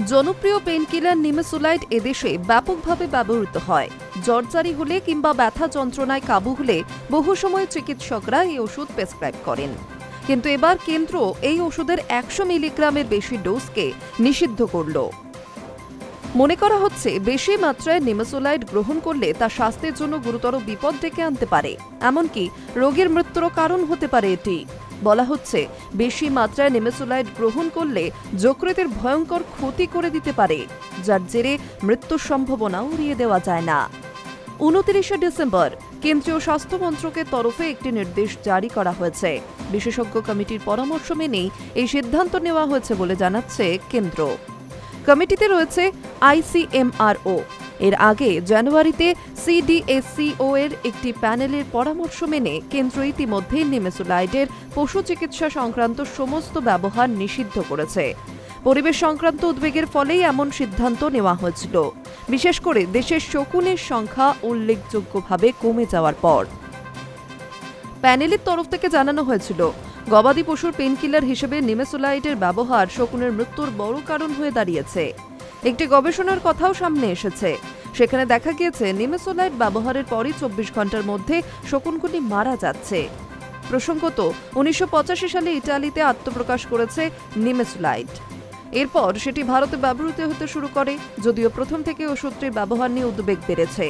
জনপ্রিয় পেনকিলার নিমেসোলাইড এদেশে ব্যাপকভাবে ব্যবহৃত হয়। জ্বরজারি হলে কিংবা ব্যথা যন্ত্রণায় কাবু হলে বহু সময় চিকিৎসকরা এই ওষুধ প্রেসক্রাইব করেন। কিন্তু এবার কেন্দ্র এই ওষুধের ১০০ মিলিগ্রামের বেশি ডোজকে নিষিদ্ধ করল। মনে করা হচ্ছে বেশি মাত্রায় নিমেসোলাইড গ্রহণ করলে তা স্বাস্থ্যের জন্য গুরুতর বিপদ ডেকে আনতে পারে, এমনকি রোগীর মৃত্যুরও কারণ হতে পারে এটি। বলা হচ্ছে বেশি মাত্রায় নিমেসোলাইড গ্রহণ করলে যকৃতের ভয়ঙ্কর ক্ষতি করে দিতে পারে, যার জেরে মৃত্যুর সম্ভাবনা উড়িয়ে দেওয়া যায় না। ২৯শে ডিসেম্বর কেন্দ্রীয় স্বাস্থ্য মন্ত্রকের তরফে একটি নির্দেশ জারি করা হয়েছে। বিশেষজ্ঞ কমিটির পরামর্শ মেনেই এই সিদ্ধান্ত নেওয়া হয়েছে বলে জানাচ্ছে কেন্দ্র। কমিটিতে রয়েছে ICMRO। এর আগে জানুয়ারিতে CDSCO এর একটি প্যানেলের পরামর্শ মেনে কেন্দ্র ইতিমধ্যে নিমেসোলাইডের পশু চিকিৎসা সংক্রান্ত সমস্ত ব্যবহার নিষিদ্ধ করেছে। পরিবেশ সংক্রান্ত উদ্বেগের ফলেই এমন সিদ্ধান্ত নেওয়া হয়েছিল, বিশেষ করে দেশের শকুনের সংখ্যা উল্লেখযোগ্যভাবে কমে যাওয়ার পর। প্যানেলের তরফ থেকে জানানো হয়েছিল, গবাদি পশুর পেনকিলার হিসেবে নিমেসোলাইডের ব্যবহার শকুনের মৃত্যুর বড় কারণ হয়ে দাঁড়িয়েছে। একটি গবেষণার কথাও সামনে এসেছে, সেখানে দেখা গিয়েছে নিমেসোলাইড ব্যবহারের পরই ২৪ ঘন্টার মধ্যে শকুনগুলি মারা যাচ্ছে। প্রসঙ্গত ১৯৮৫ সালে ইটালিতে আত্মপ্রকাশ করেছে নিমেসোলাইড। এরপর সেটি ভারতে ব্যবহৃত হতে শুরু করে, যদিও প্রথম থেকে ওষুধটির ব্যবহার নিয়ে উদ্বেগ বেড়েছে।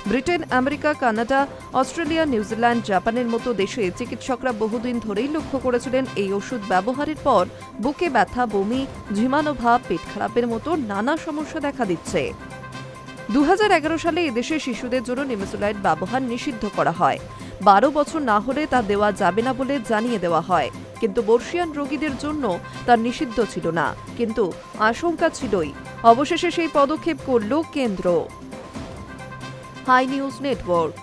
Britain, America, Canada, Australia, New Zealand, জাপানের মতো দেশে চিকিৎসকরা বহুদিন ধরেই লক্ষ্য করেছিলেন এই ওষুধ ব্যবহারের পর বুকে ব্যথা, বমি, ঝিমানো ভাব, পেট খারাপের মতো নানা সমস্যা দেখা দিচ্ছে। ২০১১ সালে এদেশে শিশুদের জন্য নিমেসোলাইড ব্যবহার নিষিদ্ধ করা হয়। ১২ বছর না হলে তা দেওয়া যাবে না বলে জানিয়ে দেওয়া হয়, কিন্তু বর্ষিয়ান রোগীদের জন্য তা নিষিদ্ধ ছিল না। কিন্তু আশঙ্কা ছিলই, অবশেষে সেই পদক্ষেপ করল কেন্দ্র। High news network.